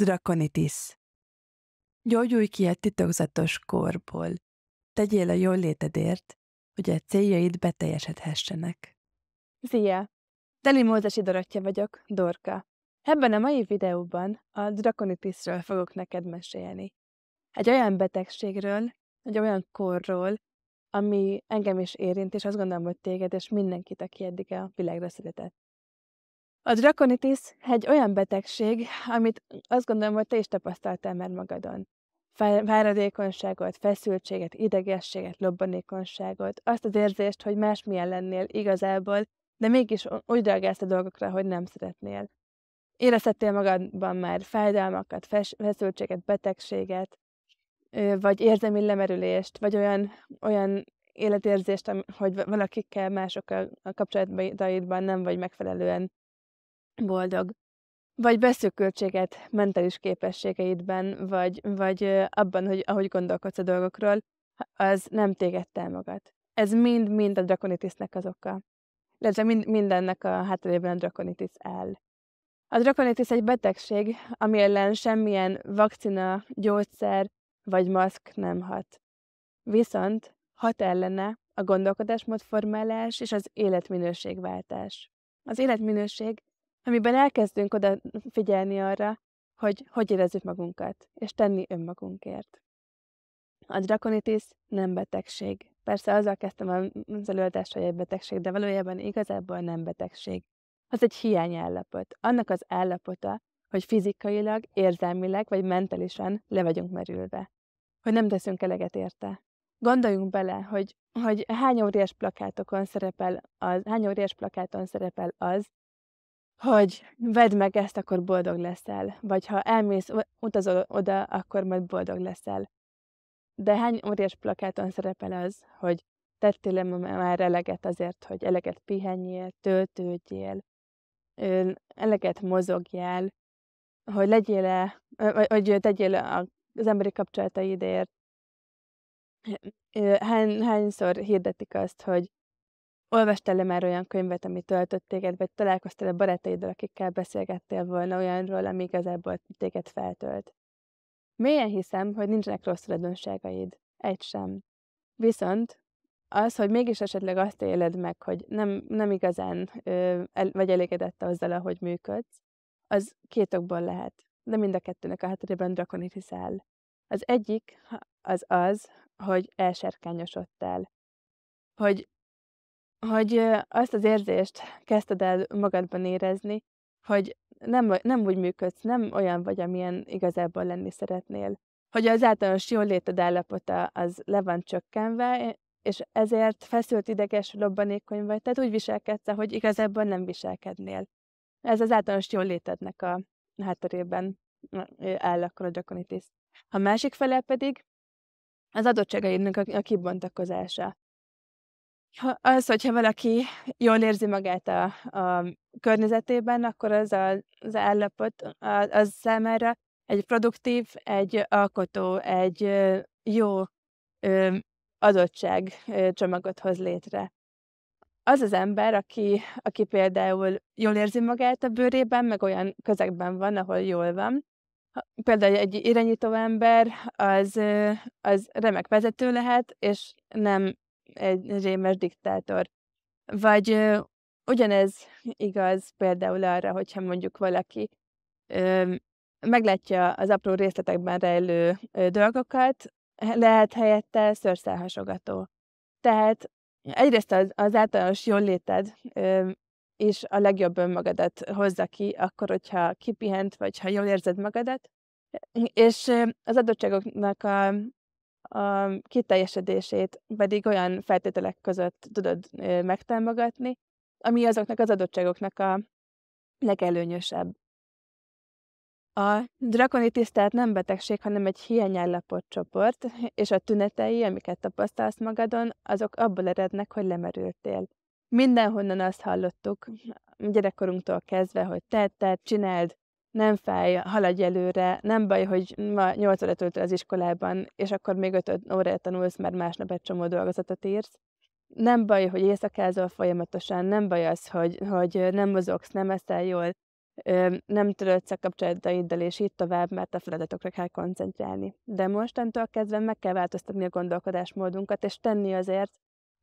Drakonitis. Gyógyulj ki a titokzatos korból. Tegyél a jól létedért, hogy a céljaid beteljesedhessenek. Szia! Deli Mózesi Dorottya vagyok, Dorka. Ebben a mai videóban a Drakonitisről fogok neked mesélni. Egy olyan betegségről, egy olyan korról, ami engem is érint, és azt gondolom, hogy téged és mindenkit, aki eddig a világra született. A Drakonitis egy olyan betegség, amit azt gondolom, hogy te is tapasztaltál már magadon. Fáradékonyságot, feszültséget, idegességet, lobbanékonyságot, azt az érzést, hogy másmilyen lennél igazából, de mégis úgy reagálsz a dolgokra, hogy nem szeretnél. Érezhettél magadban már fájdalmakat, feszültséget, betegséget, vagy érzelmi lemerülést, vagy olyan életérzést, hogy valakikkel, másokkal a kapcsolataidban nem vagy megfelelően boldog. Vagy beszűkültséget mentális képességeidben, vagy abban, hogy ahogy gondolkodsz a dolgokról, az nem téged támogat. Ez mind-mind a Drakonitisnek az oka. Illetve mindennek a hátterében a Drakonitis áll. A Drakonitis egy betegség, ami ellen semmilyen vakcina, gyógyszer vagy maszk nem hat. Viszont hat ellene a gondolkodásmódformálás és az életminőségváltás. Az életminőség, amiben elkezdünk odafigyelni arra, hogy érezzük magunkat, és tenni önmagunkért. A Drakonitis nem betegség. Persze azzal kezdtem az előadást, hogy egy betegség, de valójában igazából nem betegség. Az egy hiányállapot. Annak az állapota, hogy fizikailag, érzelmileg vagy mentálisan le vagyunk merülve. Hogy nem teszünk eleget érte. Gondoljunk bele, hogy hány óriás plakáton szerepel az, hogy vedd meg ezt, akkor boldog leszel. Vagy ha elmész, utazol oda, akkor majd boldog leszel. De hány óriás plakáton szerepel az, hogy tettél már eleget azért, hogy eleget pihenjél, töltődjél, eleget mozogjál, hogy hogy tegyél az emberi kapcsolataidért. Hányszor hirdetik azt, hogy olvastál-e már olyan könyvet, ami töltött téged, vagy találkoztál-e barátaiddal, akikkel beszélgettél volna olyanról, ami igazából téged feltölt? Mélyen hiszem, hogy nincsenek rossz tulajdonságaid. Egy sem. Viszont az, hogy mégis esetleg azt éled meg, hogy nem igazán vagy elégedett azzal, ahogy működsz, az két okból lehet. De mind a kettőnek a hátterében Drakonitis áll. Az egyik az, hogy elserkányosodtál. Hogy azt az érzést kezdted el magadban érezni, hogy nem úgy működsz, nem olyan vagy, amilyen igazából lenni szeretnél. Hogy az általános jóléted állapota az le van csökkenve, és ezért feszült, ideges, lobbanékony vagy, tehát úgy viselkedsz, hogy igazából nem viselkednél. Ez az általános jólétednek a hátterében áll akkor a Drakonitis. A másik fele pedig az adottságaidnak a kibontakozása. Hogyha valaki jól érzi magát a környezetében, akkor az állapot az számára egy produktív, egy alkotó, egy jó adottságcsomagot hoz létre. Az az ember, aki például jól érzi magát a bőrében, meg olyan közegben van, ahol jól van. Például egy irányító ember, az remek vezető lehet, és nem egy rémes diktátor. Vagy ugyanez igaz például arra, hogyha mondjuk valaki meglátja az apró részletekben rejlő dolgokat, lehet helyette szőrszálhasogató. Tehát egyrészt az általános jóléted és a legjobb önmagadat hozza ki, akkor, hogyha kipihent, vagy ha jól érzed magadat, és az adottságoknak a kiteljesedését pedig olyan feltételek között tudod megtámogatni, ami azoknak az adottságoknak a legelőnyösebb. A Drakonitis tehát nem betegség, hanem egy hiányállapotcsoport, és a tünetei, amiket tapasztalsz magadon, azok abból erednek, hogy lemerültél. Mindenhonnan azt hallottuk, gyerekkorunktól kezdve, hogy tedd, csináld, nem fáj, haladj előre, nem baj, hogy ma 8 órát töltöl az iskolában, és akkor még 5 órát tanulsz, mert másnap egy csomó dolgozatot írsz. Nem baj, hogy éjszakázol folyamatosan, nem baj az, hogy nem mozogsz, nem eszel jól, nem törődsz a kapcsolataiddal, és így tovább, mert a feladatokra kell koncentrálni. De mostantól kezdve meg kell változtatni a gondolkodásmódunkat, és tenni azért,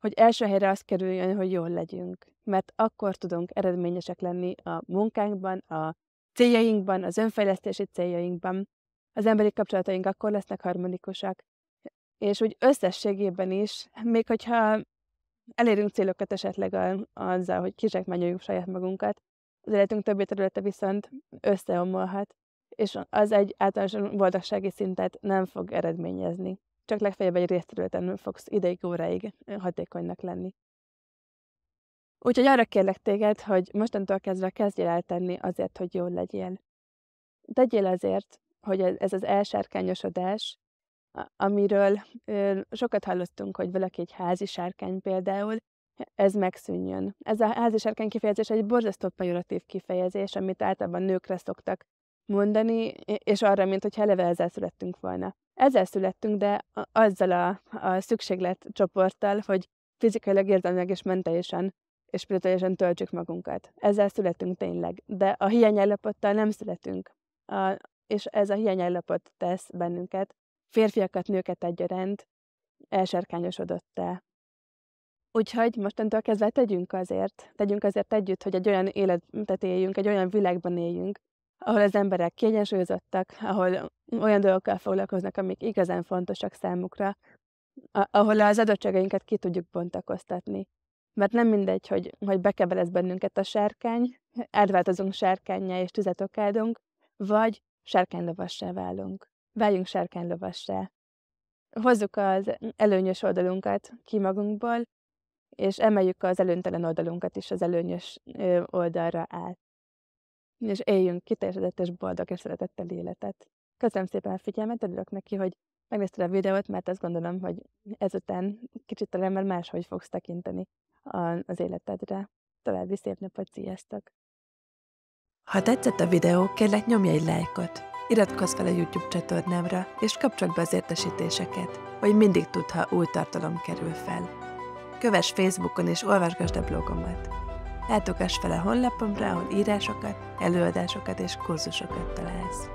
hogy első helyre az kerüljön, hogy jól legyünk. Mert akkor tudunk eredményesek lenni a munkánkban, a céljainkban, az önfejlesztési céljainkban. Az emberi kapcsolataink akkor lesznek harmonikusak, és úgy összességében is, még hogyha elérünk célokat esetleg azzal, hogy kizsákmányoljuk saját magunkat, az életünk többi területe viszont összeomolhat, és az egy általános boldogsági szintet nem fog eredményezni. Csak legfeljebb egy részterületen fogsz ideig, óráig hatékonynak lenni. Úgyhogy arra kérlek téged, hogy mostantól kezdve kezdjél el tenni azért, hogy jól legyél. Tegyél azért, hogy ez az elsárkányosodás, amiről sokat hallottunk, hogy valaki egy házi sárkány például, ez megszűnjön. Ez a házi sárkány kifejezés egy borzasztó pejoratív kifejezés, amit általában nőkre szoktak mondani, és arra, mint hogy eleve ezzel születtünk volna. Ezzel születtünk, de azzal a szükségletcsoporttal, hogy fizikailag, érzelmileg és mentálisan és spirituálisan töltsük magunkat. Ezzel születünk tényleg, de a hiányállapottal nem születünk. És ez a hiányállapot tesz bennünket, férfiakat, nőket egyaránt elsárkányosodottá. Úgyhogy mostantól kezdve tegyünk azért együtt, hogy egy olyan életet éljünk, egy olyan világban éljünk, ahol az emberek kiegyensúlyozottak, ahol olyan dolgokkal foglalkoznak, amik igazán fontosak számukra, ahol az adottságainkat ki tudjuk bontakoztatni. Mert nem mindegy, hogy bekebelez bennünket a sárkány, átváltozunk sárkánnyá és tüzet okádunk, vagy sárkánylovassá válunk. Váljunk sárkánylovassá. Hozzuk az előnyös oldalunkat ki magunkból, és emeljük az előnytelen oldalunkat is az előnyös oldalra át. És éljünk kiteljesedett és boldog és szeretettel életet. Köszönöm szépen a figyelmet, örülök neki, hogy megnézted a videót, mert azt gondolom, hogy ezután kicsit talán már máshogy fogsz tekinteni az életedre. További szép napot, sziasztok! Ha tetszett a videó, kérlek nyomj egy lájkot, iratkozz fel a YouTube csatornámra, és kapcsold be az értesítéseket, hogy mindig tudd, ha új tartalom kerül fel. Kövess Facebookon és olvasgasd a blogomat. Látogass fel a honlapomra, ahol írásokat, előadásokat és kurzusokat találsz.